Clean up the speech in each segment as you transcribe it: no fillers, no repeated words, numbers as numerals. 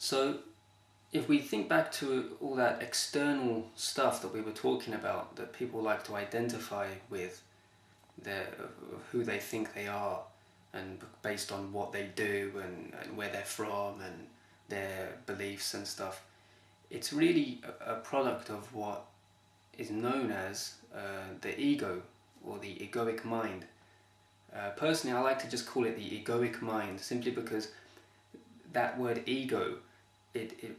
So if we think back to all that external stuff that we were talking about, that people like to identify with, their who they think they are, and based on what they do and where they're from and their beliefs and stuff, it's really a product of what is known as the ego, or the egoic mind. Personally, I like to just call it the egoic mind, simply because that word ego, it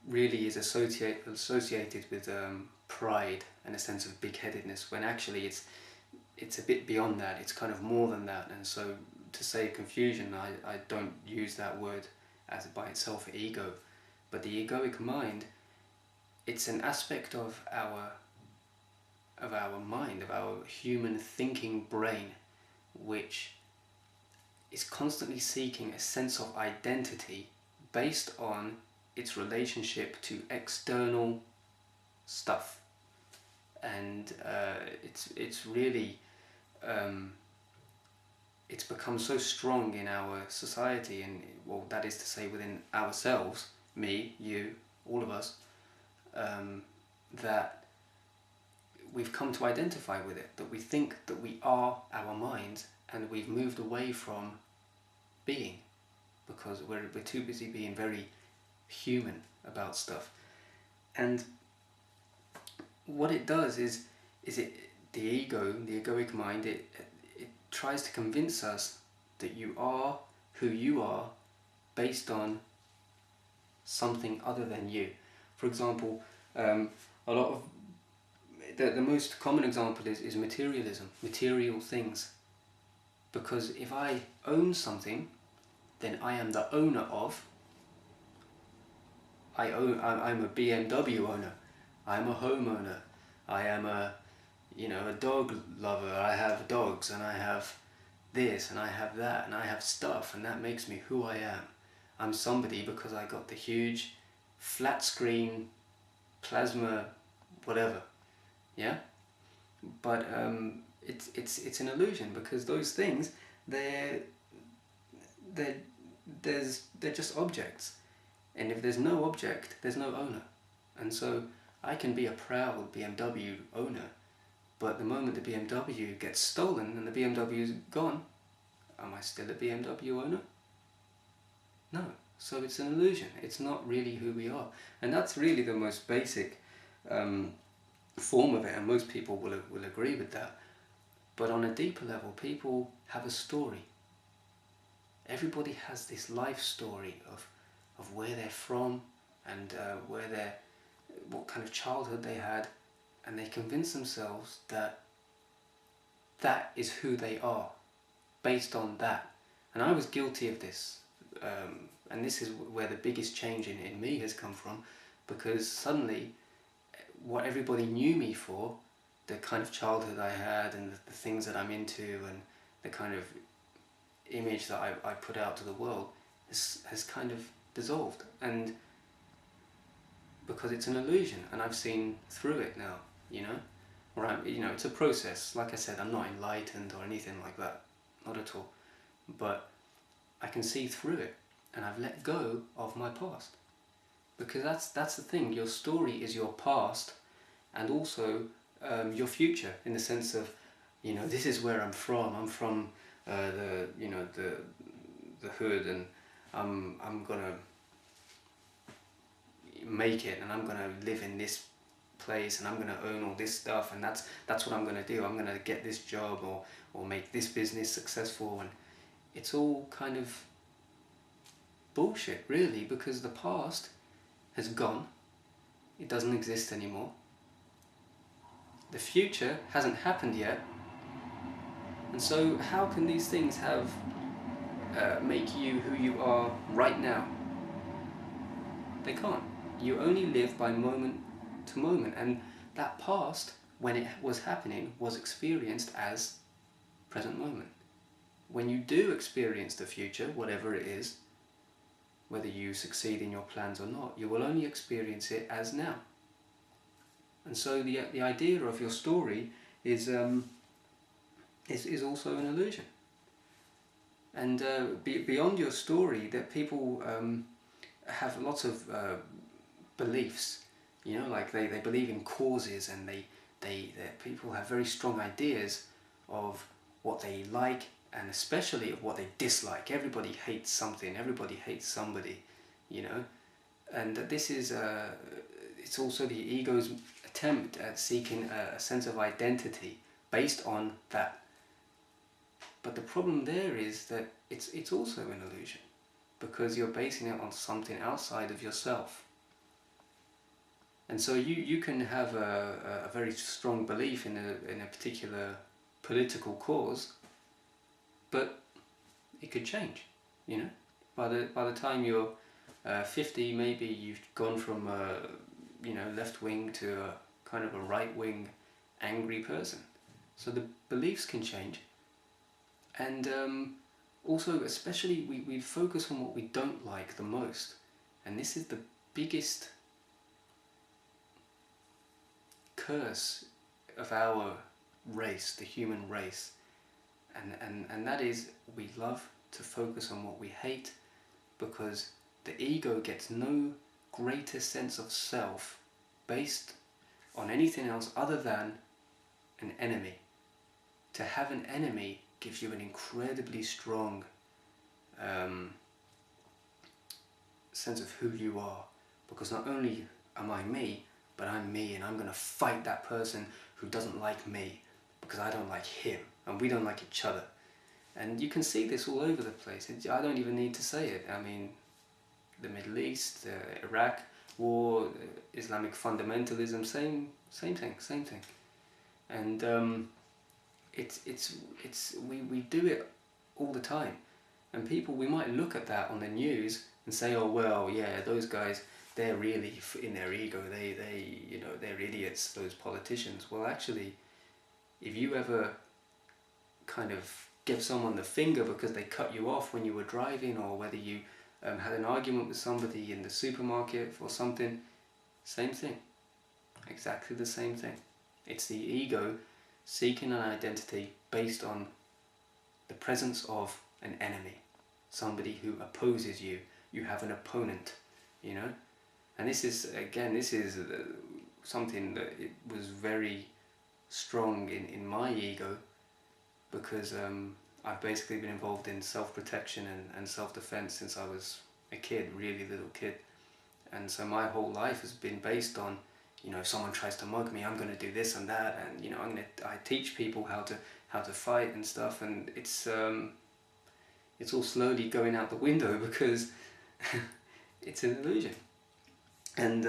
really is associated with pride and a sense of big-headedness, when actually it's a bit beyond that. It's kind of more than that. And so, to save confusion, I don't use that word as by itself, ego. But the egoic mind, it's an aspect of our mind, of our human thinking brain, which is constantly seeking a sense of identity based on its relationship to external stuff. And it's really it's become so strong in our society, and well, that is to say within ourselves, me, you, all of us, that we've come to identify with it, that we think that we are our minds, and we've moved away from being, because we're too busy being very human about stuff. And what it does is it, the ego, the egoic mind, it tries to convince us that you are who you are based on something other than you. For example, a lot of the most common example is materialism, material things. Because if I own something, then I am the owner of. I'm a BMW owner. I'm a homeowner. I am a dog lover. I have dogs, and I have this, and I have that, and I have stuff, and that makes me who I am. I'm somebody because I got the huge flat screen plasma whatever. Yeah? But it's an illusion, because those things, they're just objects. And if there's no object, there's no owner. And so I can be a proud BMW owner, but the moment the BMW gets stolen and the BMW's gone, am I still a BMW owner? No. So it's an illusion. It's not really who we are. And that's really the most basic form of it, and most people will agree with that. But on a deeper level, people have a story. Everybody has this life story of where they're from, and what kind of childhood they had, and they convince themselves that that is who they are, based on that. And I was guilty of this, and this is where the biggest change in me has come from, because suddenly what everybody knew me for, the kind of childhood I had, and the things that I'm into, and the kind of image that I put out to the world, has kind of dissolved. And because it's an illusion, and I've seen through it now, or it's a process. Like I said, I'm not enlightened or anything like that, not at all, but I can see through it, and I've let go of my past. Because that's the thing, your story is your past, and also your future, in the sense of, this is where I'm from the hood, and I'm gonna make it, and I'm gonna live in this place, and I'm gonna own all this stuff, and that's what I'm gonna do. I'm gonna get this job, or make this business successful. And it's all kind of bullshit, really, because the past has gone. It doesn't exist anymore. The future hasn't happened yet. And so how can these things make you who you are right now? They can't. You only live by moment to moment, and that past, when it was happening, was experienced as present moment. When you do experience the future, whatever it is, whether you succeed in your plans or not, you will only experience it as now. And so the idea of your story is also an illusion. And beyond your story, that people have lots of beliefs, you know, like they believe in causes, and people have very strong ideas of what they like, and especially of what they dislike. Everybody hates something, everybody hates somebody, you know, and this is it's also the ego's attempt at seeking a sense of identity based on that. But the problem there is that it's also an illusion, because you're basing it on something outside of yourself. And so you can have a very strong belief in a particular political cause, but it could change, you know. By the time you're 50, maybe you've gone from you know, left wing to a kind of a right wing angry person. So the beliefs can change, and also especially we focus on what we don't like the most, and this is the biggest curse of our race, the human race, and that is, we love to focus on what we hate, because the ego gets no greater sense of self based on anything else other than an enemy. To have an enemy gives you an incredibly strong sense of who you are, because not only am I me, but I'm me, and I'm going to fight that person who doesn't like me because I don't like him, and we don't like each other. And you can see this all over the place. I don't even need to say it. I mean, the Middle East, the Iraq war, Islamic fundamentalism, same thing. And we do it all the time. And people, we might look at that on the news and say, oh well, yeah, those guys, they're really in their ego, they you know, they're idiots, those politicians. Well, actually, if you ever kind of give someone the finger because they cut you off when you were driving, or whether you had an argument with somebody in the supermarket or something, same thing, exactly the same thing. It's the ego seeking an identity based on the presence of an enemy, somebody who opposes you. You have an opponent, you know. And this is, again, this is something that it was very strong in my ego, because I've basically been involved in self-protection and self-defense since I was a kid, really little kid. And so my whole life has been based on, you know, if someone tries to mug me, I'm going to do this and that, and you know, I teach people how to fight and stuff, and it's all slowly going out the window because it's an illusion. And